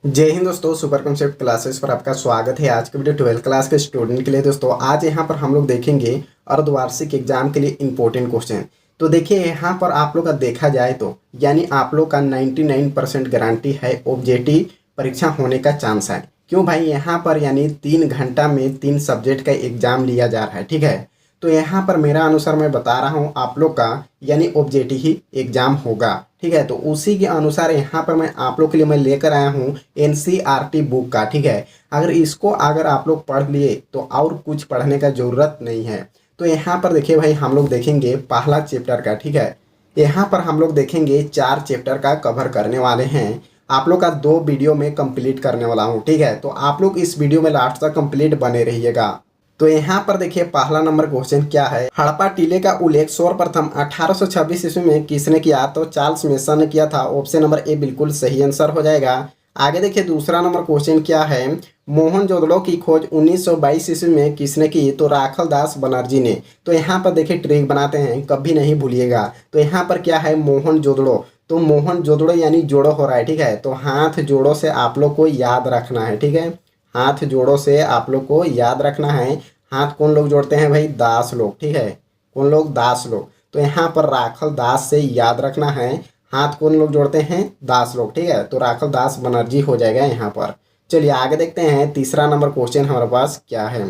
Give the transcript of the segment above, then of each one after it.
जय हिंद दोस्तों, super concept classes पर आपका स्वागत है। आज के वीडियो 12th क्लास के स्टूडेंट के लिए दोस्तों, आज यहाँ पर हम लोग देखेंगे अर्धवार्षिक एग्जाम के लिए इंपॉर्टेंट क्वेश्चन। तो देखिए यहाँ पर आप लोग का देखा जाए तो यानी आप लोग का 99% गारंटी है ऑब्जेक्टिव परीक्षा होने का चांस है। क्यों भाई, यहाँ पर यानी 3 घंटा में 3 सब्जेक्ट का एग्जाम लिया जा रहा है। ठीक है, तो यहाँ पर मेरा अनुसार मैं बता रहा हूँ आप लोग का यानी ऑब्जेक्टिव ही एग्जाम होगा। ठीक है, तो उसी के अनुसार यहाँ पर मैं आप लोग के लिए मैं लेकर आया हूँ एनसीईआरटी बुक का। ठीक है, अगर आप लोग पढ़ लिए तो और कुछ पढ़ने का ज़रूरत नहीं है। तो यहाँ पर देखिए भाई, हम लोग देखेंगे पहला चैप्टर का। ठीक है, यहाँ पर हम लोग देखेंगे 4 चैप्टर का कवर करने वाले हैं। आप लोग का 2 वीडियो में कंप्लीट करने वाला हूँ। ठीक है, तो आप लोग इस वीडियो में लास्ट तक कंप्लीट बने रहिएगा। तो यहाँ पर देखिए पहला नंबर क्वेश्चन क्या है। हड़प्पा टीले का उल्लेख सर्वप्रथम 1826 ईस्वी में किसने किया? तो चार्ल्स मेसन ने किया था। ऑप्शन नंबर ए बिल्कुल सही आंसर हो जाएगा। आगे देखिए दूसरा नंबर क्वेश्चन क्या है। मोहनजोदड़ो की खोज 1922 ईस्वी में किसने की? तो राखल दास बनर्जी ने। तो यहाँ पर देखिए ट्रिक बनाते हैं, कभी नहीं भूलिएगा। तो यहाँ पर क्या है, मोहनजोदड़ो। तो मोहनजोदड़ो यानी जोड़ो हो रहा है। ठीक है, तो हाथ जोड़ो से आप लोग को याद रखना है। ठीक है, हाथ जोड़ों से आप लोग को याद रखना है। हाथ कौन लोग जोड़ते हैं भाई? दास लोग। ठीक है, कौन लोग? दास लोग। तो यहाँ पर राखल दास से याद रखना है। हाथ कौन लोग जोड़ते हैं? दास लोग। ठीक है, तो राखल दास बनर्जी हो जाएगा यहाँ पर। चलिए आगे देखते हैं, तीसरा नंबर क्वेश्चन हमारे पास क्या है।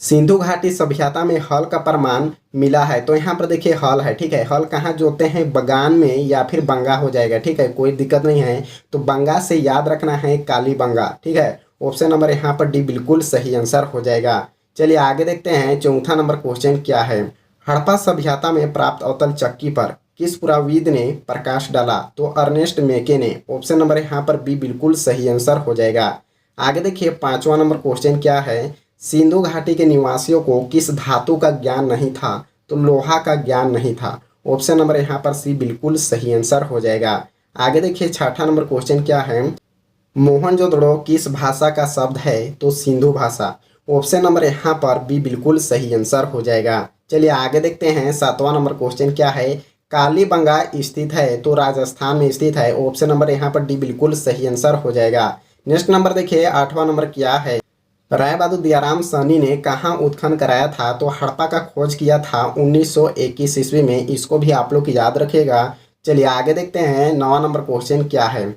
सिंधु घाटी सभ्यता में हल का प्रमाण मिला है। तो यहाँ पर देखिए हल है। ठीक है, हल कहाँ जोड़ते हैं? बगान में या फिर बंगा हो जाएगा। ठीक है, कोई दिक्कत नहीं है। तो बंगा से याद रखना है काली बंगा। ठीक है, ऑप्शन नंबर यहाँ पर डी बिल्कुल सही आंसर हो जाएगा। चलिए आगे देखते हैं, चौथा नंबर क्वेश्चन क्या है। हड़प्पा सभ्यता में प्राप्त अवतल चक्की पर किस पुराविद ने प्रकाश डाला? तो अर्नेस्ट मेके ने। ऑप्शन नंबर यहाँ पर बी बिल्कुल सही आंसर हो जाएगा। आगे देखिए पांचवा नंबर क्वेश्चन क्या है। सिंधु घाटी के निवासियों को किस धातु का ज्ञान नहीं था? तो लोहा का ज्ञान नहीं था। ऑप्शन नंबर यहाँ पर सी बिल्कुल सही आंसर हो जाएगा। आगे देखिए छठा नंबर क्वेश्चन क्या है। मोहनजोदड़ो किस भाषा का शब्द है? तो सिंधु भाषा। ऑप्शन नंबर यहाँ पर बी बिल्कुल सही आंसर हो जाएगा। चलिए आगे देखते हैं, सातवां नंबर क्वेश्चन क्या है। कालीबंगा स्थित है तो राजस्थान में स्थित है। ऑप्शन नंबर यहाँ पर डी बिल्कुल सही आंसर हो जाएगा। नेक्स्ट नंबर देखिए, आठवां नंबर क्या है। राय बहादुर दयाराम साहनी ने कहाँ उत्खनन कराया था? तो हड़प्पा का खोज किया था 1921 ईस्वी में। इसको भी आप लोग याद रखिएगा। चलिए आगे देखते हैं, 9वां नंबर क्वेश्चन क्या है।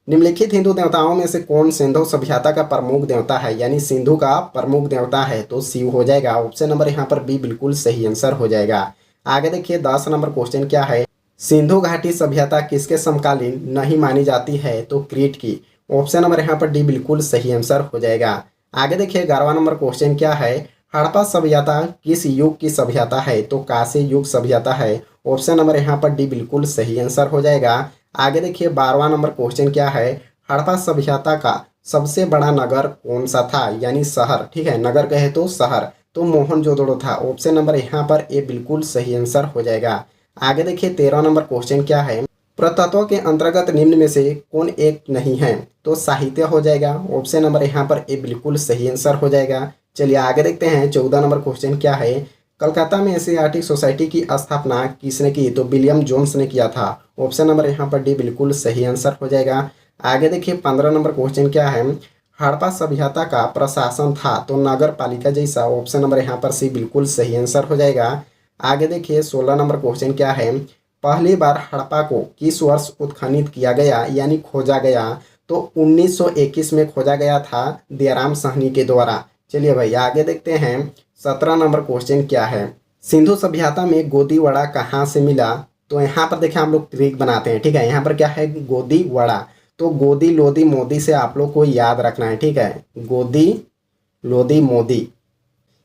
निम्नलिखित हिंदू देवताओं में से कौन सिंधु सभ्यता का प्रमुख देवता है? यानी सिंधु का प्रमुख देवता है तो शिव हो जाएगा। ऑप्शन नंबर यहाँ पर बी बिल्कुल सही आंसर हो जाएगा। आगे देखिए 10 नंबर क्वेश्चन क्या है। सिंधु घाटी सभ्यता किसके समकालीन नहीं मानी जाती है? तो क्रीट की। ऑप्शन नंबर यहाँ पर डी बिल्कुल सही आंसर हो जाएगा। आगे देखिए 11वां नंबर क्वेश्चन क्या है। हड़प्पा सभ्यता किस युग की सभ्यता है? तो कांस्य युग सभ्यता है। ऑप्शन नंबर यहाँ पर डी बिल्कुल सही आंसर हो जाएगा। आगे देखिए 12वां नंबर क्वेश्चन क्या है। हड़प्पा सभ्यता का सबसे बड़ा नगर कौन सा था? यानी शहर। ठीक है, नगर कहे तो शहर। तो मोहनजोदड़ो था। ऑप्शन नंबर यहाँ पर ए बिल्कुल सही आंसर हो जाएगा। आगे देखिए 13वां नंबर क्वेश्चन क्या है। प्रतत्व के अंतर्गत निम्न में से कौन एक नहीं है? तो साहित्य हो जाएगा। ऑप्शन नंबर यहाँ पर ए बिल्कुल सही आंसर हो जाएगा। चलिए आगे देखते हैं, 14 नंबर क्वेश्चन क्या है। कलकत्ता में एशियाटिक सोसाइटी की स्थापना किसने की? तो विलियम जोन्स ने किया था। ऑप्शन नंबर यहाँ पर डी बिल्कुल सही आंसर हो जाएगा। आगे देखिए 15 नंबर क्वेश्चन क्या है। हड़प्पा सभ्यता का प्रशासन था तो नगर पालिका जैसा। ऑप्शन नंबर यहाँ पर सी बिल्कुल सही आंसर हो जाएगा। आगे देखिए 16 नंबर क्वेश्चन क्या है। पहली बार हड़प्पा को किस वर्ष उत्खनित किया गया यानी खोजा गया? तो 1921 में खोजा गया था दयाराम साहनी के द्वारा। चलिए भाई आगे देखते हैं, 17 नंबर क्वेश्चन क्या है। सिंधु सभ्यता में गोदी वड़ा कहाँ से मिला? तो यहाँ पर देखिए हम लोग ट्रिक बनाते हैं। ठीक है, यहाँ पर क्या है, गोदी वड़ा। तो गोदी लोदी मोदी से आप लोग को याद रखना है। ठीक है, गोदी लोदी मोदी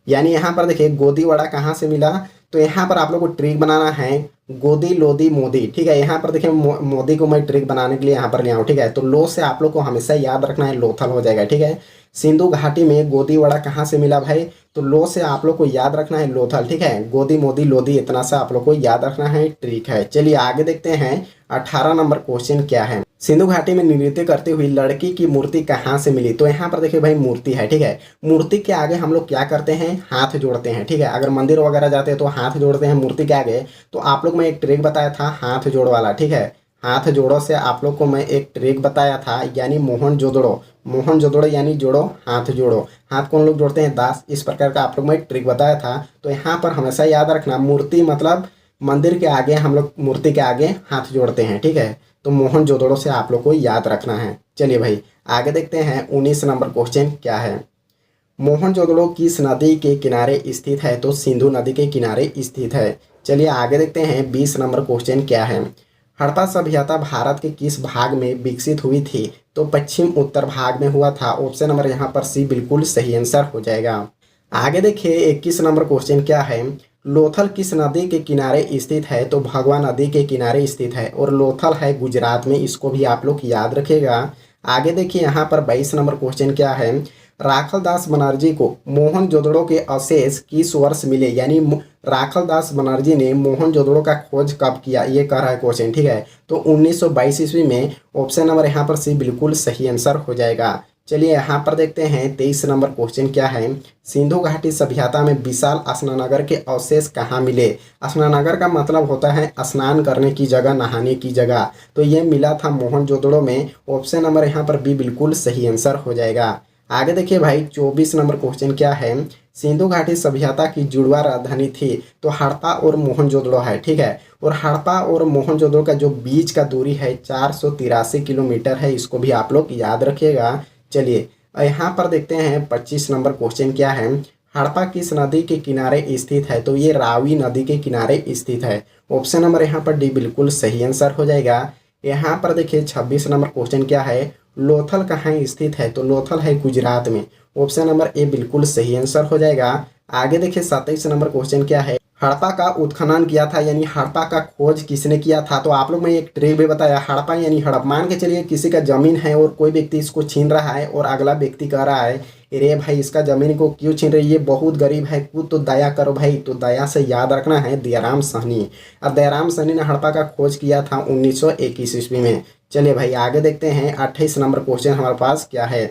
यानी यहाँ पर देखिए गोदी वड़ा कहाँ से मिला? तो यहाँ पर आप लोग को ट्रिक बनाना है गोदी लोदी मोदी। ठीक है, यहाँ पर देखिए मोदी को मैं ट्रिक बनाने के लिए यहाँ पर ले आऊँ। ठीक है, तो लो से आप लोग को हमेशा याद रखना है लोथल हो जाएगा। ठीक है, सिंधु घाटी में गोदी वड़ा कहाँ से मिला भाई? तो लो से आप लोग को याद रखना है लोथल। ठीक है, गोदी मोदी लोदी इतना सा आप लोग को याद रखना है, ट्रिक है। चलिए आगे देखते हैं, 18 नंबर क्वेश्चन क्या है। सिंधु घाटी में नृत्य करती हुई लड़की की मूर्ति कहाँ से मिली? तो यहाँ पर देखिए भाई मूर्ति है। ठीक है, मूर्ति के आगे हम लोग क्या करते हैं? हाथ जोड़ते हैं। ठीक है, अगर मंदिर वगैरह जाते हैं तो हाथ जोड़ते हैं मूर्ति के आगे। तो आप लोग मैं एक ट्रिक बताया था हाथ जोड़ वाला। ठीक है, हाथ जोड़ो से आप लोग को मैं एक ट्रिक बताया था, यानी मोहनजोदड़ो। मोहनजोदड़ो यानी जोड़ो, हाथ जोड़ो। हाथ कौन लोग जोड़ते हैं? दास। इस प्रकार का आप लोग मैं ट्रिक बताया था। तो यहाँ पर हमेशा याद रखना, मूर्ति मतलब मंदिर के आगे हम लोग मूर्ति के आगे हाथ जोड़ते हैं, ठीक है। तो मोहनजोदड़ो से आप लोग को याद रखना है। चलिए भाई आगे देखते हैं 19 नंबर क्वेश्चन क्या है। मोहनजोदड़ो किस नदी के किनारे स्थित है? तो सिंधु नदी के किनारे स्थित है। चलिए आगे देखते हैं 20 नंबर क्वेश्चन क्या है। हड़प्पा सभ्यता भारत के किस भाग में विकसित हुई थी? तो पश्चिम उत्तर भाग में हुआ था। ऑप्शन नंबर यहाँ पर सी बिल्कुल सही आंसर हो जाएगा। आगे देखिए 21 नंबर क्वेश्चन क्या है। लोथल किस नदी के किनारे स्थित है? तो भगवा नदी के किनारे स्थित है और लोथल है गुजरात में। इसको भी आप लोग याद रखिएगा। आगे देखिए यहाँ पर 22 नंबर क्वेश्चन क्या है। राखलदास बनर्जी को मोहनजोदड़ो के अवशेष किस वर्ष मिले? यानी राखलदास बनर्जी ने मोहनजोदड़ो का खोज कब किया, ये कह रहा है क्वेश्चन, ठीक है। तो 1922 ईस्वी में। ऑप्शन नंबर यहाँ पर सी बिल्कुल सही आंसर हो जाएगा। चलिए यहाँ पर देखते हैं 23 नंबर क्वेश्चन क्या है। सिंधु घाटी सभ्यता में विशाल स्नानागार के अवशेष कहाँ मिले? स्नानागार का मतलब होता है स्नान करने की जगह, नहाने की जगह। तो ये मिला था मोहनजोदड़ो में। ऑप्शन नंबर यहाँ पर बी बिल्कुल सही आंसर हो जाएगा। आगे देखिए भाई 24 नंबर क्वेश्चन क्या है। सिंधु घाटी सभ्यता की जुड़वा राजधानी थी? तो हड़प्पा और मोहनजोदड़ो है, ठीक है। और हड़प्पा और मोहनजोदड़ो का जो बीच का दूरी है 483 किलोमीटर है। इसको भी आप लोग याद रखिएगा। चलिए यहाँ पर देखते हैं 25 नंबर क्वेश्चन क्या है। हड़प्पा किस नदी के किनारे स्थित है? तो ये रावी नदी के किनारे स्थित है। ऑप्शन नंबर यहाँ पर डी बिल्कुल सही आंसर हो जाएगा। यहाँ पर देखिए 26 नंबर क्वेश्चन क्या है। लोथल कहाँ स्थित है? तो लोथल है गुजरात में। ऑप्शन नंबर ए बिल्कुल सही आंसर हो जाएगा। आगे देखिए 27 नंबर क्वेश्चन क्या है। हड़प्पा का उत्खनन किया था, यानी हड़प्पा का खोज किसने किया था? तो आप लोग में एक ट्रिक भी बताया। हड़प्पा यानी हड़प, मान के चलिए किसी का जमीन है और कोई व्यक्ति इसको छीन रहा है और अगला व्यक्ति कह रहा है अरे भाई इसका जमीन को क्यों छीन रही है, ये बहुत गरीब है, कुछ तो दया करो भाई। तो दया से याद रखना है दयाराम साहनी। और दयाराम साहनी ने हड़प्पा का खोज किया था 1921 ईस्वी में। चलिए भाई आगे देखते हैं 28 नंबर क्वेश्चन हमारे पास क्या है।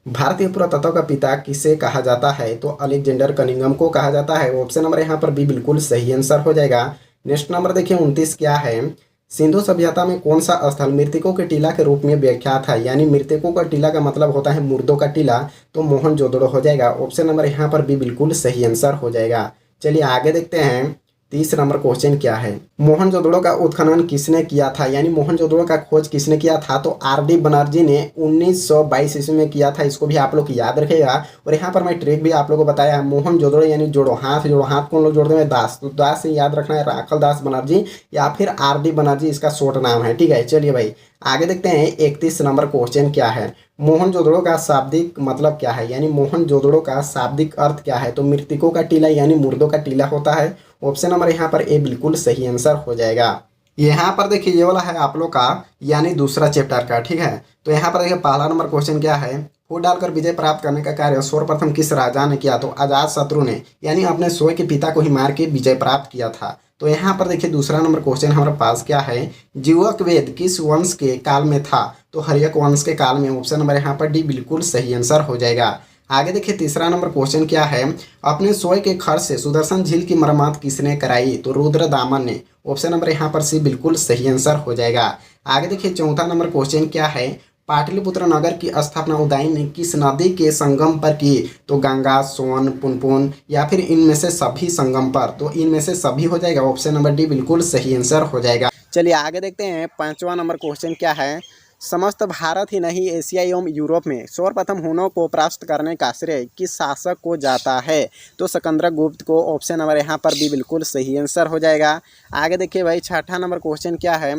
भारतीय पुरातत्व का पिता किसे कहा जाता है? तो अलेक्जेंडर कनिंघम को कहा जाता है। ऑप्शन नंबर यहाँ पर बी बिल्कुल सही आंसर हो जाएगा। नेक्स्ट नंबर देखिए 29 क्या है। सिंधु सभ्यता में कौन सा स्थल मृतकों के टीला के रूप में व्याख्यात है? यानी मृतकों का टीला का मतलब होता है मुर्दों का टीला। तो मोहनजोदड़ो हो जाएगा। ऑप्शन नंबर यहाँ पर बी बिल्कुल सही आंसर हो जाएगा। चलिए आगे देखते हैं 30 नंबर क्वेश्चन क्या है। मोहनजोदड़ो का उत्खनन किसने किया था? यानी मोहनजोदड़ो का खोज किसने किया था? तो आर.डी. बनर्जी ने 1922 ईस्वी में किया था। इसको भी आप लोग याद रखेगा। और यहाँ पर मैं ट्रिक भी आप लोगों को बताया। मोहनजोदड़ो यानी जोड़ो, हाथ जोड़ो। हाथ कौन लोग जोड़ते हैं? दास। तो दास से याद रखना है राखलदास बनर्जी या फिर आर.डी. बनर्जी, इसका शॉर्ट नाम है, ठीक है। चलिए भाई आगे देखते हैं 31 नंबर क्वेश्चन क्या है। मोहनजोदड़ो का शाब्दिक मतलब क्या है? यानी मोहनजोदड़ो का शाब्दिक अर्थ क्या है? तो मृतकों का टीला यानी मुर्दों का टीला होता है। ऑप्शन नंबर यहाँ पर ए बिल्कुल सही आंसर हो जाएगा। यहाँ पर देखिए ये वाला है आप लोग का यानी दूसरा चैप्टर का, ठीक है। तो यहाँ पर देखिए पहला नंबर क्वेश्चन क्या है। फूट डालकर विजय प्राप्त करने का कार्य सर्वप्रथम किस राजा ने किया? तो अजातशत्रु ने, यानी अपने स्वयं के पिता को ही मार के विजय प्राप्त किया था। तो यहाँ पर देखिए दूसरा नंबर क्वेश्चन हमारे पास क्या है। जीवक वेद किस वंश के काल में था? तो हर्यक वंश के काल में। ऑप्शन नंबर यहाँ पर डी बिल्कुल सही आंसर हो जाएगा। आगे देखिए तीसरा नंबर क्वेश्चन क्या है। अपने स्वयं के खर्च से सुदर्शन झील की मरम्मत किसने कराई? तो रुद्रदामन ने। ऑप्शन नंबर यहाँ पर सी बिल्कुल सही आंसर हो जाएगा। आगे देखिए चौथा नंबर क्वेश्चन क्या है। पाटलिपुत्र नगर की स्थापना उदयन ने किस नदी के संगम पर की? तो गंगा, सोन, पुनपुन या फिर इनमें से सभी संगम पर। तो इनमें से सभी हो जाएगा। ऑप्शन नंबर डी बिल्कुल सही आंसर हो जाएगा। चलिए आगे देखते हैं पांचवा नंबर क्वेश्चन क्या है। समस्त भारत ही नहीं एशिया एवं यूरोप में सर्वप्रथम हुनों को परास्त करने का श्रेय किस शासक को जाता है? तो सिकंदरगुप्त को। ऑप्शन नंबर यहाँ पर भी बिल्कुल सही आंसर हो जाएगा। आगे देखिए भाई छठा नंबर क्वेश्चन क्या है।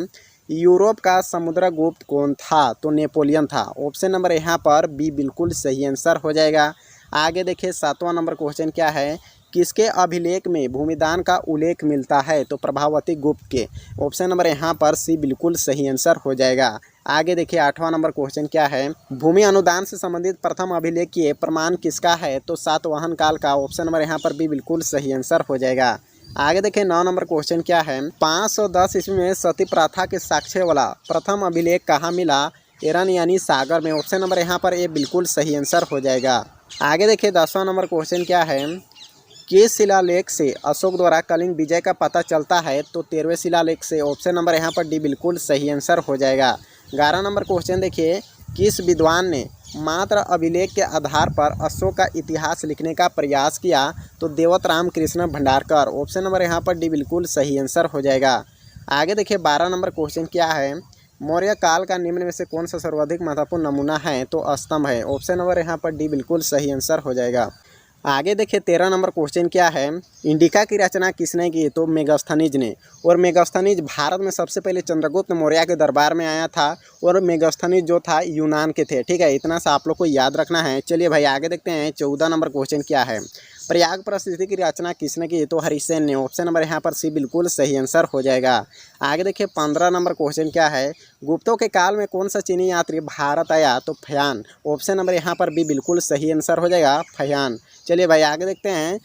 यूरोप का समुद्रगुप्त कौन था? तो नेपोलियन था। ऑप्शन नंबर यहाँ पर बी बिल्कुल सही आंसर हो जाएगा। आगे देखिए सातवां नंबर क्वेश्चन क्या है। किसके अभिलेख में भूमिदान का उल्लेख मिलता है? तो प्रभावती गुप्त के। ऑप्शन नंबर यहाँ पर सी बिल्कुल सही आंसर हो जाएगा। आगे देखिए आठवां नंबर क्वेश्चन क्या है। भूमि अनुदान से संबंधित प्रथम अभिलेखीय प्रमाण किसका है? तो सातवाहन काल का। ऑप्शन नंबर यहाँ पर भी बिल्कुल सही आंसर हो जाएगा। आगे देखिए 9 नंबर क्वेश्चन क्या है। 510 ईस्वी में सती प्रथा के साक्ष्य वाला प्रथम अभिलेख कहाँ मिला? एरन यानी सागर में। ऑप्शन नंबर यहाँ पर ये बिल्कुल सही आंसर हो जाएगा। आगे देखिए 10वां नंबर क्वेश्चन क्या है। किस शिलालेख से अशोक द्वारा कलिंग विजय का पता चलता है? तो 13वें शिलालेख से। ऑप्शन नंबर यहाँ पर डी बिल्कुल सही आंसर हो जाएगा। 11 नंबर क्वेश्चन देखिए, किस विद्वान ने मात्र अभिलेख के आधार पर अशोक का इतिहास लिखने का प्रयास किया? तो देवत राम कृष्ण भंडारकर। ऑप्शन नंबर यहाँ पर डी बिल्कुल सही आंसर हो जाएगा। आगे देखिए 12 नंबर क्वेश्चन क्या है, मौर्य काल का निम्न में से कौन सा सर्वाधिक महत्वपूर्ण नमूना है? तो स्तंभ है। ऑप्शन नंबर यहाँ पर डी बिल्कुल सही आंसर हो जाएगा। आगे देखिए 13 नंबर क्वेश्चन क्या है, इंडिका की रचना किसने की? तो मेगास्थनीज ने। और मेगास्थनीज भारत में सबसे पहले चंद्रगुप्त मौर्य के दरबार में आया था और मेगास्थनीज जो था यूनान के थे। ठीक है, इतना सा आप लोग को याद रखना है। चलिए भाई आगे देखते हैं 14 नंबर क्वेश्चन क्या है, प्रयाग प्रसिद्धि की रचना किसने की? तो हरिसेन ने। ऑप्शन नंबर यहाँ पर सी बिल्कुल सही आंसर हो जाएगा। आगे देखिए 15 नंबर क्वेश्चन क्या है, गुप्तों के काल में कौन सा चीनी यात्री भारत आया? तो फयान। ऑप्शन नंबर यहाँ पर भी बिल्कुल सही आंसर हो जाएगा, फयान। चलिए भाई आगे देखते हैं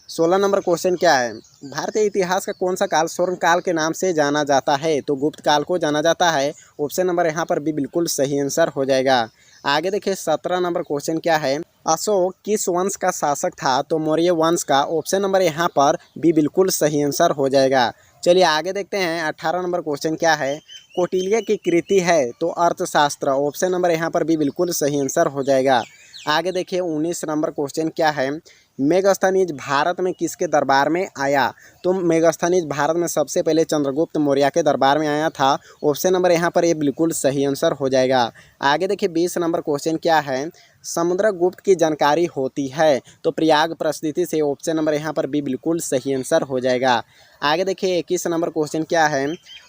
16 नंबर क्वेश्चन क्या है, भारतीय इतिहास का कौन सा काल स्वर्ण काल के नाम से जाना जाता है? तो गुप्त काल को जाना जाता है। ऑप्शन नंबर यहाँ पर भी बिल्कुल सही आंसर हो जाएगा। आगे देखिए 17 नंबर क्वेश्चन क्या है, अशोक किस वंश का शासक था? तो मौर्य वंश का। ऑप्शन नंबर यहाँ पर भी बिल्कुल सही आंसर हो जाएगा। चलिए आगे देखते हैं 18 नंबर क्वेश्चन क्या है, कौटिल्य की कृति है? तो अर्थशास्त्र। ऑप्शन नंबर यहाँ पर भी बिल्कुल सही आंसर हो जाएगा। आगे देखिए 19 नंबर क्वेश्चन क्या है, मेगास्थनीज भारत में किसके दरबार में आया? तो मेगास्थनीज भारत में सबसे पहले चंद्रगुप्त मौर्य के दरबार में आया था। ऑप्शन नंबर यहाँ पर ये बिल्कुल सही आंसर हो जाएगा। आगे देखिए 20 नंबर क्वेश्चन क्या है, समुद्रगुप्त की जानकारी होती है? तो प्रयाग प्रसिद्धि से। ऑप्शन नंबर यहाँ पर भी बिल्कुल सही आंसर हो जाएगा। आगे देखिए 21 नंबर क्वेश्चन क्या है,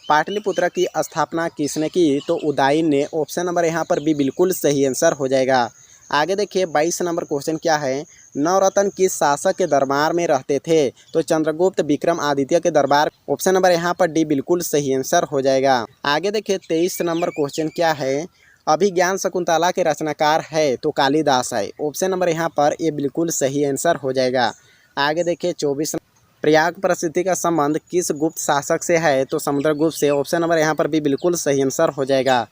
पाटलिपुत्र की स्थापना किसने की? तो उदयन ने। ऑप्शन नंबर यहाँ पर भी बिल्कुल सही आंसर हो जाएगा। आगे देखिए 22 नंबर क्वेश्चन क्या है, नवरत्न किस शासक के दरबार में रहते थे? तो चंद्रगुप्त विक्रम आदित्य के दरबार। ऑप्शन नंबर यहाँ पर डी बिल्कुल सही आंसर हो जाएगा। आगे देखिए 23 नंबर क्वेश्चन क्या है, अभिज्ञान शकुंतला के रचनाकार है? तो कालिदास है। ऑप्शन नंबर यहाँ पर ये बिल्कुल सही आंसर हो जाएगा। आगे देखिए 24, प्रयाग प्रसिद्धि का संबंध किस गुप्त शासक से है? तो समुद्रगुप्त से। ऑप्शन नंबर यहाँ पर भी बिल्कुल सही आंसर हो जाएगा।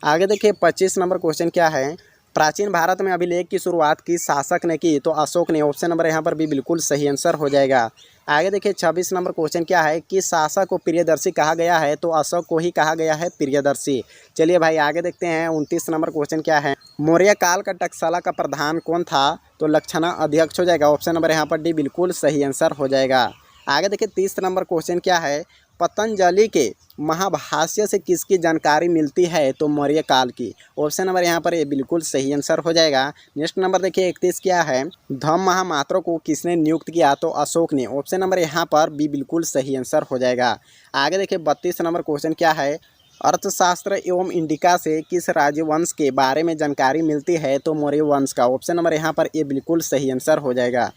आगे देखिए 25 नंबर क्वेश्चन क्या है, प्राचीन भारत में अभिलेख की शुरुआत किस शासक ने की? तो अशोक ने। ऑप्शन नंबर यहाँ पर भी बिल्कुल सही आंसर हो जाएगा। आगे देखिए 26 नंबर क्वेश्चन क्या है, किस शासक को प्रियदर्शी कहा गया है? तो अशोक को ही कहा गया है प्रियदर्शी। चलिए भाई आगे देखते हैं 29 नंबर क्वेश्चन क्या है, मौर्य काल का टकसाला का प्रधान कौन था? तो लक्षणा अध्यक्ष हो जाएगा। ऑप्शन नंबर यहाँ पर डी बिल्कुल सही आंसर हो जाएगा। आगे देखिए 30 नंबर क्वेश्चन क्या है, पतंजलि के महाभाष्य से किसकी जानकारी मिलती है? तो मौर्य काल की। ऑप्शन नंबर यहाँ पर ये बिल्कुल सही आंसर हो जाएगा। नेक्स्ट नंबर देखिए 31 क्या है, धम्म महामात्रों को किसने नियुक्त किया? तो अशोक ने। ऑप्शन नंबर यहाँ पर भी बिल्कुल सही आंसर हो जाएगा। आगे देखिए 32 नंबर क्वेश्चन क्या है, अर्थशास्त्र एवं इंडिका से किस राजवंश के बारे में जानकारी मिलती है? तो मौर्य वंश का। ऑप्शन नंबर यहाँ पर ये बिल्कुल सही आंसर हो जाएगा।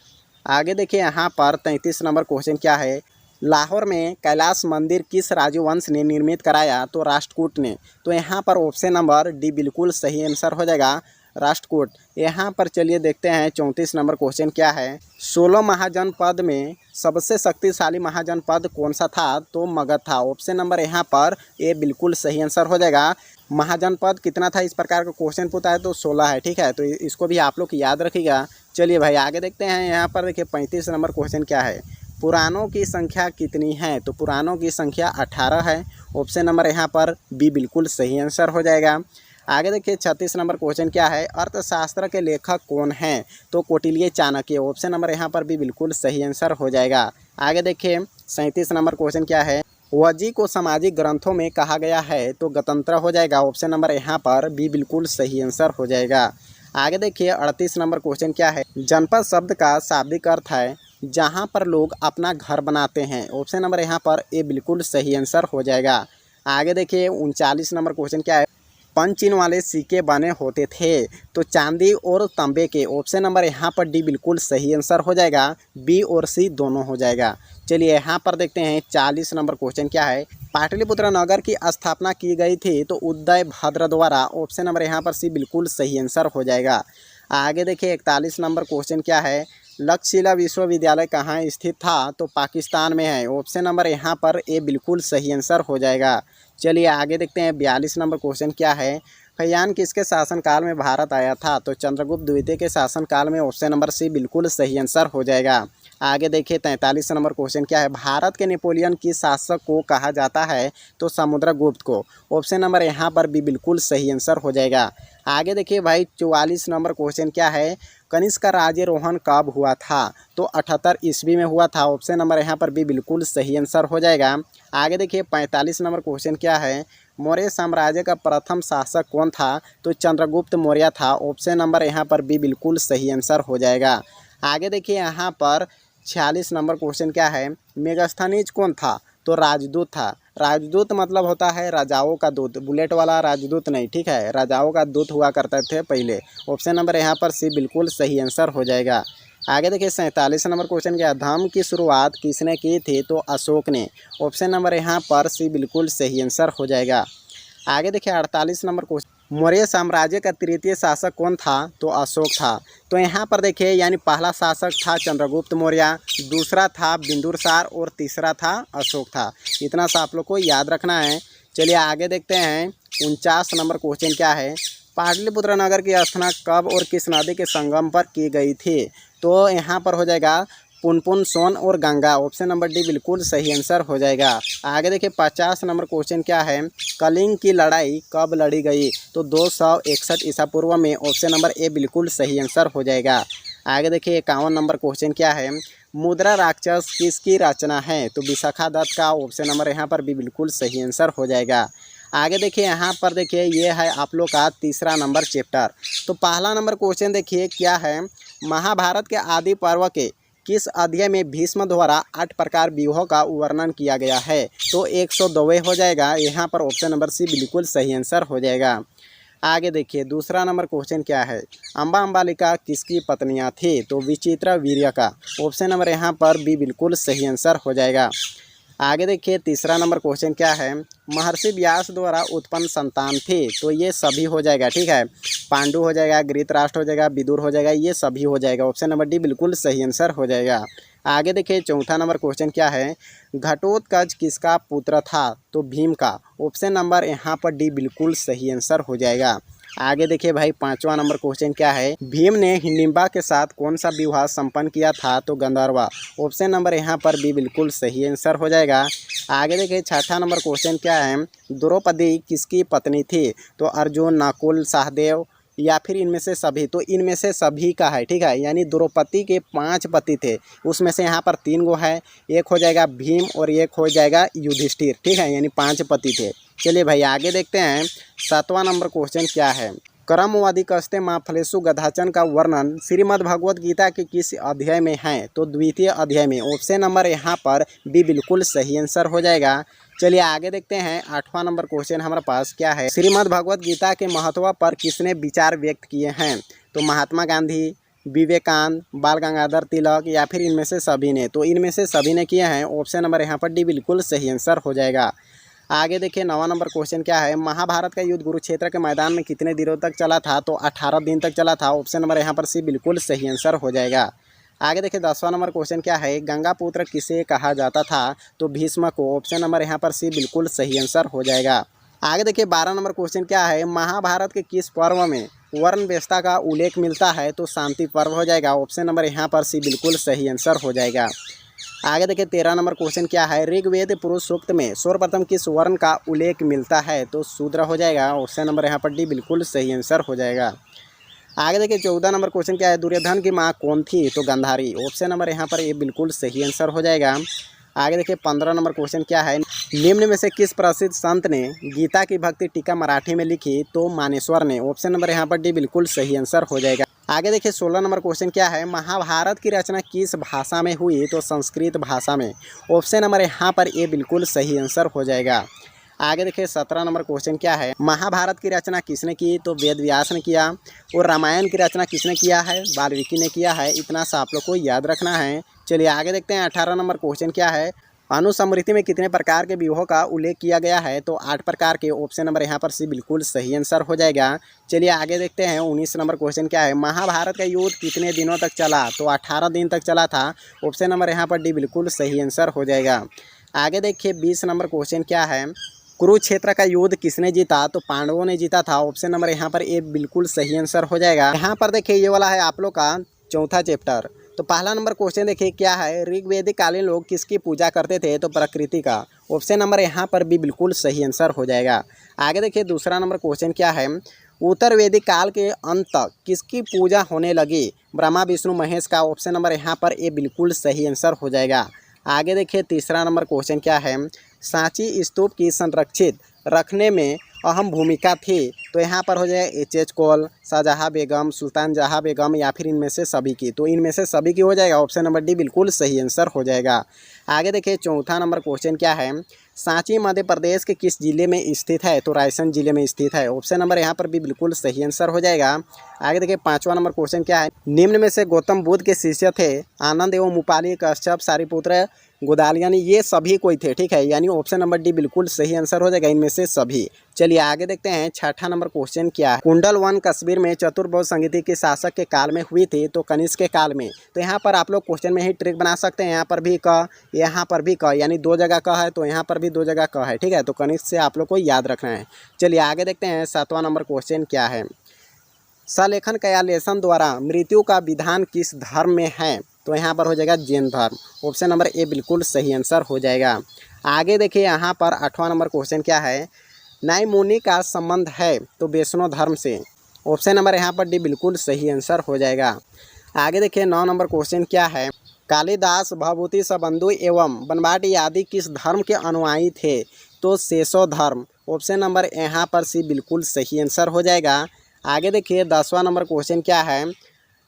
आगे देखिए यहाँ पर 33 नंबर क्वेश्चन क्या है, लाहौर में कैलाश मंदिर किस राजवंश ने निर्मित कराया? तो राष्ट्रकूट ने। तो यहाँ पर ऑप्शन नंबर डी बिल्कुल सही आंसर हो जाएगा, राष्ट्रकूट। यहाँ पर चलिए देखते हैं 34 नंबर क्वेश्चन क्या है, 16 महाजनपद में सबसे शक्तिशाली महाजनपद कौन सा था? तो मगध था। ऑप्शन नंबर यहाँ पर ये बिल्कुल सही आंसर हो जाएगा। महाजनपद कितना था इस प्रकार का क्वेश्चन पूछा है तो 16 है। ठीक है, तो इसको भी आप लोग याद रखिएगा। चलिए भाई आगे देखते हैं यहाँ पर देखिए 35 नंबर क्वेश्चन क्या है, पुराणों की संख्या कितनी है? तो पुराणों की संख्या 18 है। ऑप्शन नंबर यहाँ पर बी बिल्कुल सही आंसर हो जाएगा। आगे देखिए 36 नंबर क्वेश्चन क्या है, अर्थशास्त्र के लेखक कौन हैं? तो कौटिल्य चाणक्य। ऑप्शन नंबर यहाँ पर भी बिल्कुल सही आंसर हो जाएगा। आगे देखिए 37 नंबर क्वेश्चन क्या है, वजी को सामाजिक ग्रंथों में कहा गया है? तो गणतंत्र हो जाएगा। ऑप्शन नंबर यहाँ पर भी बिल्कुल सही आंसर हो जाएगा। आगे देखिए 38 नंबर क्वेश्चन क्या है, जनपद शब्द का शाब्दिक अर्थ है जहाँ पर लोग अपना घर बनाते हैं? ऑप्शन नंबर यहाँ पर ए बिल्कुल सही आंसर हो जाएगा। आगे देखिए 39 नंबर क्वेश्चन क्या है, पंचिन वाले सिक्के बने होते थे? तो चांदी और तांबे के। ऑप्शन नंबर यहाँ पर डी बिल्कुल सही आंसर हो जाएगा, बी और सी दोनों हो जाएगा। चलिए यहाँ पर देखते हैं 40 नंबर क्वेश्चन क्या है, पाटलिपुत्र नगर की स्थापना की गई थी तो उदय भद्र द्वारा। ऑप्शन नंबर यहाँ पर सी बिल्कुल सही आंसर हो जाएगा। आगे देखिए 41 नंबर क्वेश्चन क्या है, लक्षशिला विश्वविद्यालय कहाँ स्थित था? तो पाकिस्तान में है। ऑप्शन नंबर यहाँ पर ए बिल्कुल सही आंसर हो जाएगा। चलिए आगे देखते हैं 42 नंबर क्वेश्चन क्या है, खयान किसके शासनकाल में भारत आया था? तो चंद्रगुप्त द्वितीय के शासनकाल में। ऑप्शन नंबर सी बिल्कुल सही आंसर हो जाएगा। आगे देखिए 43 नंबर क्वेश्चन क्या है, भारत के नेपोलियन किस शासक को कहा जाता है, तो समुद्रगुप्त को। ऑप्शन नंबर यहाँ पर भी बिल्कुल सही आंसर हो जाएगा। आगे देखिए भाई 44 नंबर क्वेश्चन क्या है, कनिष्क का राज्यारोहण कब हुआ था, तो 78 ईस्वी में हुआ था। ऑप्शन नंबर यहाँ पर भी बिल्कुल सही आंसर हो जाएगा। आगे देखिए 45 नंबर क्वेश्चन क्या है, मौर्य साम्राज्य का प्रथम शासक कौन था, तो चंद्रगुप्त मौर्य था। ऑप्शन नंबर यहाँ पर भी बिल्कुल सही आंसर हो जाएगा। आगे देखिए यहाँ पर 46 नंबर क्वेश्चन क्या है, मेगास्थनीज कौन था, तो राजदूत था। राजदूत मतलब होता है राजाओं का दूत, बुलेट वाला राजदूत नहीं, ठीक है, राजाओं का दूत हुआ करते थे पहले। ऑप्शन नंबर यहाँ पर सी बिल्कुल सही आंसर हो जाएगा। आगे देखिए 47 नंबर क्वेश्चन क्या है, धर्म की शुरुआत किसने की थी, तो अशोक ने। ऑप्शन नंबर यहाँ पर सी बिल्कुल सही आंसर हो जाएगा। आगे देखिए 48 नंबर क्वेश्चन, मौर्य साम्राज्य का तृतीय शासक कौन था, तो अशोक था। तो यहाँ पर देखिए यानी पहला शासक था चंद्रगुप्त मौर्य, दूसरा था बिंदुसार और तीसरा था अशोक था। इतना सा आप लोग को याद रखना है। चलिए आगे देखते हैं 49 नंबर क्वेश्चन क्या है, पाटलिपुत्र नगर की स्थापना कब और किस नदी के संगम पर की गई थी, तो यहाँ पर हो जाएगा पुनपुन, सोन और गंगा। ऑप्शन नंबर डी बिल्कुल सही आंसर हो जाएगा। आगे देखिए 50 नंबर क्वेश्चन क्या है, कलिंग की लड़ाई कब लड़ी गई, तो 261 ईसा पूर्व में। ऑप्शन नंबर ए बिल्कुल सही आंसर हो जाएगा। आगे देखिए 51 नंबर क्वेश्चन क्या है, मुद्रा राक्षस किसकी रचना है, तो विशाखा दत्त का। ऑप्शन नंबर यहाँ पर भी बिल्कुल सही आंसर हो जाएगा। आगे देखिए यहाँ पर देखिए ये है आप लोग का तीसरा नंबर चैप्टर। तो पहला नंबर क्वेश्चन देखिए क्या है, महाभारत के आदि पर्व के किस अध्याय में भीष्म द्वारा 8 प्रकार व्यूहों का वर्णन किया गया है, तो 102 हो जाएगा। यहाँ पर ऑप्शन नंबर सी बिल्कुल सही आंसर हो जाएगा। आगे देखिए दूसरा नंबर क्वेश्चन क्या है, अम्बा अम्बालिका किसकी पत्नियां थी, तो विचित्रा वीर्य का। ऑप्शन नंबर यहाँ पर भी बिल्कुल सही आंसर हो जाएगा। आगे देखिए तीसरा नंबर क्वेश्चन क्या है, महर्षि व्यास द्वारा उत्पन्न संतान थे, तो ये सभी हो जाएगा, ठीक है, पांडु हो जाएगा, धृतराष्ट्र हो जाएगा, विदुर हो जाएगा, ये सभी हो जाएगा। ऑप्शन नंबर डी बिल्कुल सही आंसर हो जाएगा। आगे देखिए चौथा नंबर क्वेश्चन क्या है, घटोत्कच किसका पुत्र था, तो भीम का। ऑप्शन नंबर यहाँ पर डी बिल्कुल सही आंसर हो जाएगा। आगे देखिए भाई पांचवा नंबर क्वेश्चन क्या है, भीम ने हिडिंबा के साथ कौन सा विवाह संपन्न किया था, तो गंधर्वा। ऑप्शन नंबर यहाँ पर भी बिल्कुल सही आंसर हो जाएगा। आगे देखिए छठा नंबर क्वेश्चन क्या है, द्रौपदी किसकी पत्नी थी, तो अर्जुन, नकुल, सहदेव या फिर इनमें से सभी, तो इनमें से सभी का है, ठीक है, यानी द्रौपदी के 5 पति थे, उसमें से यहाँ पर 3 गो है, एक हो जाएगा भीम और एक हो जाएगा युधिष्ठिर, ठीक है, यानी 5 पति थे। चलिए भाई आगे देखते हैं 7वां नंबर क्वेश्चन क्या है, क्रमवादी कस्ते माँ फलेशु गधाचन का वर्णन श्रीमद् भगवद गीता के किस अध्याय में है, तो द्वितीय अध्याय में। ऑप्शन नंबर यहाँ पर भी बिल्कुल सही आंसर हो जाएगा। चलिए आगे देखते हैं 8वां नंबर क्वेश्चन हमारे पास क्या है, श्रीमद् भगवद गीता के महत्व पर किसने विचार व्यक्त किए हैं, तो महात्मा गांधी, विवेकानंद, बाल गंगाधर तिलक या फिर इनमें से सभी ने, तो इनमें से सभी ने किए हैं। ऑप्शन नंबर यहाँ पर डी बिल्कुल सही आंसर हो जाएगा। आगे देखिए 9वां नंबर क्वेश्चन क्या है, महाभारत का युद्ध कुरुक्षेत्र के मैदान में कितने दिनों तक चला था, तो 18 दिन तक चला था। ऑप्शन नंबर यहाँ पर सी बिल्कुल सही आंसर हो जाएगा। आगे देखिए 10वां नंबर क्वेश्चन क्या है, गंगा पुत्र किसे कहा जाता था, तो भीष्म को। ऑप्शन नंबर यहाँ पर सी बिल्कुल सही आंसर हो जाएगा। आगे देखिए 12 नंबर क्वेश्चन क्या है, महाभारत के किस पर्व में वर्ण व्यवस्था का उल्लेख मिलता है, तो शांति पर्व हो जाएगा। ऑप्शन नंबर यहाँ पर सी बिल्कुल सही आंसर हो जाएगा। आगे देखिए 13 नंबर क्वेश्चन क्या है, ऋग्वेद पुरुष सूक्त में सर्वप्रथम किस वर्ण का उल्लेख मिलता है, तो शूद्र हो जाएगा। ऑप्शन नंबर यहाँ पर डी बिल्कुल सही आंसर हो जाएगा। आगे देखिए 14 नंबर क्वेश्चन क्या है, दुर्योधन की माँ कौन थी, तो गांधारी। ऑप्शन नंबर यहाँ पर ये बिल्कुल सही आंसर हो जाएगा। आगे देखिए 15 नंबर क्वेश्चन क्या है, निम्न में से किस प्रसिद्ध संत ने गीता की भक्ति टीका मराठी में लिखी, तो मानेश्वर ने। ऑप्शन नंबर यहाँ पर डी बिल्कुल सही आंसर हो जाएगा। आगे देखिए 16 नंबर क्वेश्चन क्या है, महाभारत की रचना किस भाषा में हुई, तो संस्कृत भाषा में। ऑप्शन नंबर यहाँ पर ये बिल्कुल सही आंसर हो जाएगा। आगे देखिए 17 नंबर क्वेश्चन क्या है, महाभारत की रचना किसने की, तो वेद व्यास ने किया। और रामायण की रचना किसने किया है, वाल्मीकि ने किया है। इतना सा आप लोग को याद रखना है। चलिए आगे देखते हैं 18 नंबर क्वेश्चन क्या है, अनुस्मृति में कितने प्रकार के व्यूहों का उल्लेख किया गया है, तो 8 प्रकार के। ऑप्शन नंबर यहाँ पर सी बिल्कुल सही आंसर हो जाएगा। चलिए आगे देखते हैं 19 नंबर क्वेश्चन क्या है, महाभारत का युद्ध कितने दिनों तक चला, तो 18 दिन तक चला था। ऑप्शन नंबर यहाँ पर डी बिल्कुल सही आंसर हो जाएगा। आगे देखिए 20 नंबर क्वेश्चन क्या है, कुरुक्षेत्र का युद्ध किसने जीता, तो पांडवों ने जीता था। ऑप्शन नंबर यहाँ पर ए बिल्कुल सही आंसर हो जाएगा। यहाँ पर देखिए ये वाला है आप लोग का चौथा चैप्टर, तो पहला नंबर क्वेश्चन देखिए क्या है, ऋग्वेदिक कालीन लोग किसकी पूजा करते थे? तो प्रकृति का। ऑप्शन नंबर यहाँ पर भी बिल्कुल सही आंसर हो जाएगा। आगे देखिए दूसरा नंबर क्वेश्चन क्या है, उत्तर वैदिक काल के अंत तक किसकी पूजा होने लगी? ब्रह्मा विष्णु महेश का। ऑप्शन नंबर यहाँ पर ए बिल्कुल सही आंसर हो जाएगा। आगे देखिए तीसरा नंबर क्वेश्चन क्या है, सांची स्तूप की संरक्षित रखने में अहम भूमिका थी? तो यहाँ पर हो जाएगा एच कौल, शाहजहाँ बेगम, सुल्तान जहाँ बेगम या फिर इनमें से सभी की। तो इनमें से सभी की हो जाएगा। ऑप्शन नंबर डी बिल्कुल सही आंसर हो जाएगा। आगे देखिए चौथा नंबर क्वेश्चन क्या है, सांची मध्य प्रदेश के किस जिले में स्थित है? तो रायसेन जिले में स्थित है। ऑप्शन नंबर यहाँ पर भी बिल्कुल सही आंसर हो जाएगा। आगे देखिए पांचवा नंबर क्वेश्चन क्या है, निम्न में से गौतम बुद्ध के शिष्य थे? आनंद एवं उपाली, कश्यप, सारिपुत्र, गोदालियानी, ये सभी कोई थे, ठीक है। यानी ऑप्शन नंबर डी बिल्कुल सही आंसर हो जाएगा इनमें से सभी। चलिए आगे देखते हैं छठा नंबर क्वेश्चन क्या है, कुंडल वन कश्मीर में चतुर्भुज संगीति के शासक के काल में हुई थी? तो कनिष्क के काल में। तो यहाँ पर आप लोग क्वेश्चन में ही ट्रिक बना सकते हैं, यहाँ पर भी क, यहाँ पर भी क, यानी दो जगह क है तो यहाँ पर भी दो जगह क है, ठीक है। तो कनिष्क से आप लोग को याद रखना है। चलिए आगे देखते हैं सातवां नंबर क्वेश्चन क्या है, सलेखन कयालेशन द्वारा मृत्यु का विधान किस धर्म में है? तो यहाँ पर हो जाएगा जैन धर्म। ऑप्शन नंबर ए बिल्कुल सही आंसर हो जाएगा। आगे देखिए यहाँ पर आठवां नंबर क्वेश्चन क्या है, न्याय मुनि का संबंध है? तो वैष्णव धर्म से। ऑप्शन नंबर यहाँ पर डी बिल्कुल सही आंसर हो जाएगा। आगे देखिए 9 नंबर क्वेश्चन क्या है, कालिदास, भवभूति, सबंधु एवं बनवाटी आदि किस धर्म के अनुयायी थे? तो शेषो धर्म। ऑप्शन नंबर यहाँ पर सी बिल्कुल सही आंसर हो जाएगा। आगे देखिए 10वां नंबर क्वेश्चन क्या है,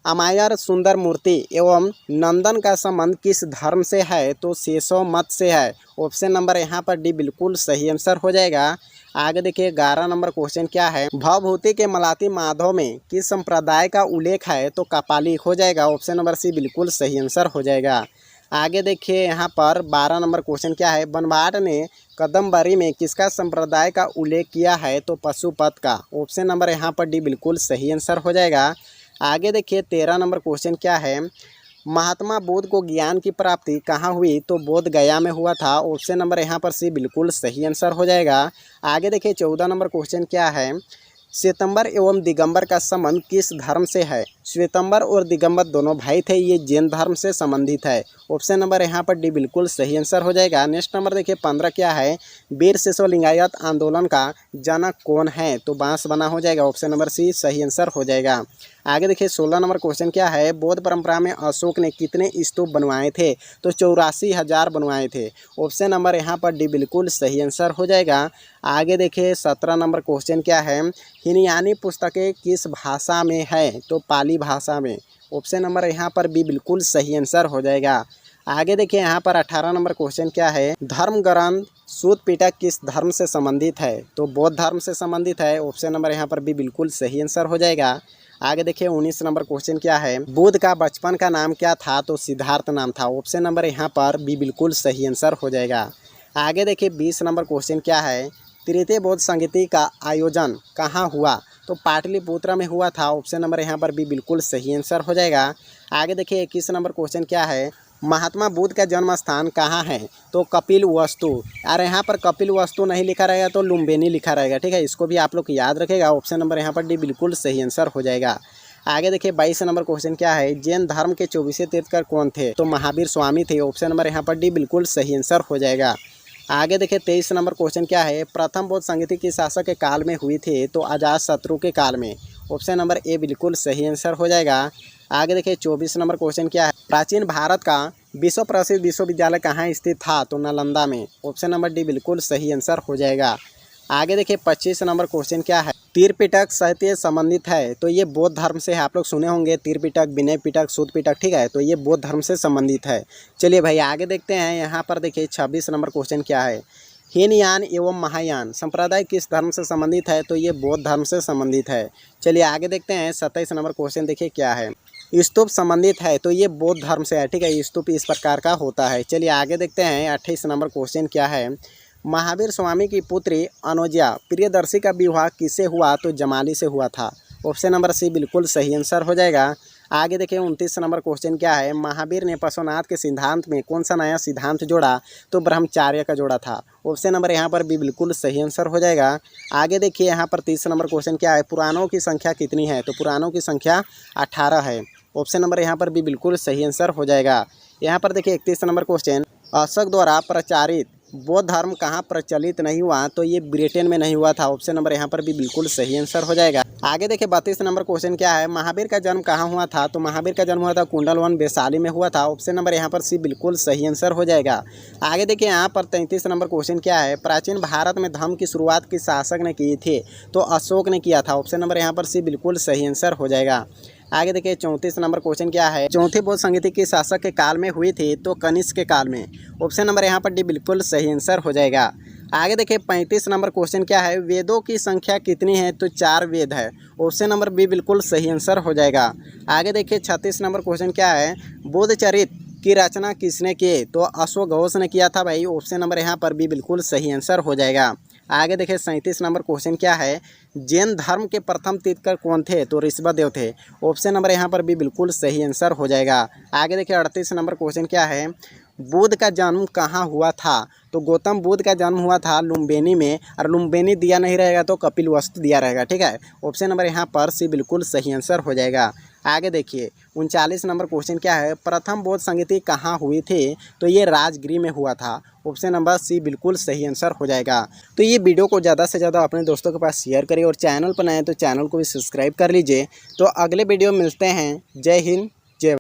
अमायर, सुंदर मूर्ति एवं नंदन का संबंध किस धर्म से है? तो शेषो मत से है। ऑप्शन नंबर यहाँ पर डी बिल्कुल सही आंसर हो जाएगा। आगे देखिए 11 नंबर क्वेश्चन क्या है, भवभूति के मलाती माधव में किस संप्रदाय का उल्लेख है? तो कपाली हो जाएगा। ऑप्शन नंबर सी बिल्कुल सही आंसर हो जाएगा। आगे देखिए यहाँ पर 12 नंबर क्वेश्चन क्या है, बनवाट ने कदमबरी में किसका संप्रदाय का उल्लेख किया है? तो पशुपत का। ऑप्शन नंबर यहाँ पर डी बिल्कुल सही आंसर हो जाएगा। आगे देखिए 13 नंबर क्वेश्चन क्या है, महात्मा बुद्ध को ज्ञान की प्राप्ति कहाँ हुई? तो बोध गया में हुआ था। ऑप्शन नंबर यहाँ पर सी बिल्कुल सही आंसर हो जाएगा। आगे देखिए 14 नंबर क्वेश्चन क्या है, श्वेतंबर एवं दिगंबर का संबंध किस धर्म से है? श्वेतंबर और दिगंबर दोनों भाई थे, ये जैन धर्म से संबंधित है। ऑप्शन नंबर यहाँ पर डी बिल्कुल सही आंसर हो जाएगा। नेक्स्ट नंबर देखिए 15 क्या है, वीर शैव लिंगायत आंदोलन का जनक कौन है? तो बांस बना हो जाएगा। ऑप्शन नंबर सी सही आंसर हो जाएगा। आगे देखिए 16 नंबर क्वेश्चन क्या है, बौद्ध परंपरा में अशोक ने कितने स्तूप बनवाए थे? तो 84,000 बनवाए थे। ऑप्शन नंबर यहाँ पर डी बिल्कुल सही आंसर हो जाएगा। आगे देखिए 17 नंबर क्वेश्चन क्या है, हिनयानी पुस्तकें किस भाषा में है? तो पाली भाषा में। ऑप्शन नंबर यहाँ पर भी बिल्कुल सही आंसर हो जाएगा। आगे देखिए यहाँ पर 18 नंबर क्वेश्चन क्या है, धर्म ग्रंथ सूत पिटक किस धर्म से संबंधित है? तो बौद्ध धर्म से संबंधित है। ऑप्शन नंबर यहाँ पर भी बिल्कुल सही आंसर हो जाएगा। आगे देखिए 19 नंबर क्वेश्चन क्या है, बुद्ध का बचपन का नाम क्या था? तो सिद्धार्थ नाम था। ऑप्शन नंबर यहाँ पर भी बिल्कुल सही आंसर हो जाएगा। आगे देखिए 20 नंबर क्वेश्चन क्या है, तृतीय बौद्ध संगीति का आयोजन कहाँ हुआ? तो पाटलिपुत्र में हुआ था। ऑप्शन नंबर यहाँ पर भी बिल्कुल सही आंसर हो जाएगा। आगे देखिए 21 नंबर क्वेश्चन क्या है, महात्मा बुद्ध का जन्म स्थान कहाँ है? तो कपिल वस्तु। और यहाँ पर कपिल वस्तु नहीं लिखा रहेगा तो लुम्बिनी लिखा रहेगा, ठीक है। इसको भी आप लोग याद रखेगा। ऑप्शन नंबर यहाँ पर डी बिल्कुल सही आंसर हो जाएगा। आगे देखिए 22 नंबर क्वेश्चन क्या है, जैन धर्म के 24वें तीर्थंकर कौन थे? तो महावीर स्वामी थे। ऑप्शन नंबर यहाँ पर डी बिल्कुल सही आंसर हो जाएगा। आगे देखिए 23 नंबर क्वेश्चन क्या है, प्रथम बौद्ध संगीति किस शासक के काल में हुई थी? तो अजातशत्रु के काल में। ऑप्शन नंबर ए बिल्कुल सही आंसर हो जाएगा। आगे देखिए 24 नंबर क्वेश्चन क्या है, प्राचीन भारत का विश्व प्रसिद्ध विश्वविद्यालय कहाँ स्थित था? तो नालंदा में। ऑप्शन नंबर डी बिल्कुल सही आंसर हो जाएगा। आगे देखिए 25 नंबर क्वेश्चन क्या है, त्रिपिटक साहित्य संबंधित है? तो ये बौद्ध धर्म से है। आप लोग सुने होंगे त्रिपिटक, विनय पिटक, सूत पिटक, ठीक है। तो ये बौद्ध धर्म से संबंधित है। चलिए भाई आगे देखते हैं। यहाँ पर देखिए 26 नंबर क्वेश्चन क्या है, हीनयान एवं महायान संप्रदाय किस धर्म से संबंधित है? तो ये बौद्ध धर्म से संबंधित है। चलिए आगे देखते हैं 27 नंबर क्वेश्चन देखिए क्या है, स्तूप संबंधित है? तो ये बौद्ध धर्म से है, ठीक है। स्तूप इस प्रकार का होता है। चलिए आगे देखते हैं 28 नंबर क्वेश्चन क्या है, महावीर स्वामी की पुत्री अनुजा प्रियदर्शी का विवाह किससे हुआ? तो जमाली से हुआ था। ऑप्शन नंबर सी बिल्कुल सही आंसर हो जाएगा। आगे देखिए 29 नंबर क्वेश्चन क्या है, महावीर ने पार्श्वनाथ के सिद्धांत में कौन सा नया सिद्धांत जोड़ा? तो ब्रह्मचार्य का जोड़ा था। ऑप्शन नंबर यहाँ पर भी बिल्कुल सही आंसर हो जाएगा। आगे देखिए यहाँ पर 30 नंबर क्वेश्चन क्या है, पुराणों की संख्या कितनी है? तो पुराणों की संख्या 18 है। ऑप्शन नंबर यहाँ पर भी बिल्कुल सही आंसर हो जाएगा। यहाँ पर देखिए 31 नंबर क्वेश्चन, अशोक द्वारा प्रचारित बौद्ध धर्म कहाँ प्रचलित नहीं हुआ, तो ये ब्रिटेन में नहीं हुआ था। ऑप्शन नंबर यहाँ पर भी बिल्कुल सही आंसर हो जाएगा। आगे देखिए 32 नंबर क्वेश्चन क्या है, महावीर का जन्म कहाँ हुआ था, तो महावीर का जन्म हुआ था कुंडलवन वैशाली में हुआ था। ऑप्शन नंबर यहाँ पर सी बिल्कुल सही आंसर हो जाएगा। आगे देखिए यहाँ पर 33 नंबर क्वेश्चन क्या है, प्राचीन भारत में धर्म की शुरुआत किस शासक ने की थी, तो अशोक ने किया था। ऑप्शन नंबर यहाँ पर सी बिल्कुल सही आंसर हो जाएगा। आगे देखिए 34 नंबर क्वेश्चन क्या है, चौथी बौद्ध संगति किस शासक के काल में हुई थी, तो कनिष्क के काल में। ऑप्शन नंबर यहाँ पर डी बिल्कुल सही आंसर हो जाएगा। आगे देखिए 35 नंबर क्वेश्चन क्या है, वेदों की संख्या कितनी है, तो 4 वेद है। ऑप्शन नंबर बी बिल्कुल सही आंसर हो जाएगा। आगे देखिए 36 नंबर क्वेश्चन क्या है, बोधचरित की रचना किसने की, तो अश्वघोष घोष ने किया था भाई। ऑप्शन नंबर यहाँ पर भी बिल्कुल सही आंसर हो जाएगा। आगे देखिए 37 नंबर क्वेश्चन क्या है, जैन धर्म के प्रथम तीर्थंकर कौन थे, तो ऋषभदेव थे। ऑप्शन नंबर यहाँ पर भी बिल्कुल सही आंसर हो जाएगा। आगे देखिए 38 नंबर क्वेश्चन क्या है, बुद्ध का जन्म कहाँ हुआ था, तो गौतम बुद्ध का जन्म हुआ था लुम्बिनी में, और लुम्बिनी दिया नहीं रहेगा तो कपिलवस्तु दिया रहेगा, ठीक है। ऑप्शन नंबर यहाँ पर सी बिल्कुल सही आंसर हो जाएगा। आगे देखिए 39 नंबर क्वेश्चन क्या है, प्रथम बौद्ध संगति कहाँ हुई थी, तो ये राजगृह में हुआ था। ऑप्शन नंबर सी बिल्कुल सही आंसर हो जाएगा। तो ये वीडियो को ज़्यादा से ज़्यादा अपने दोस्तों के पास शेयर करिए और चैनल पर नए हैं तो चैनल को भी सब्सक्राइब कर लीजिए। तो अगले वीडियो मिलते हैं। जय हिंद।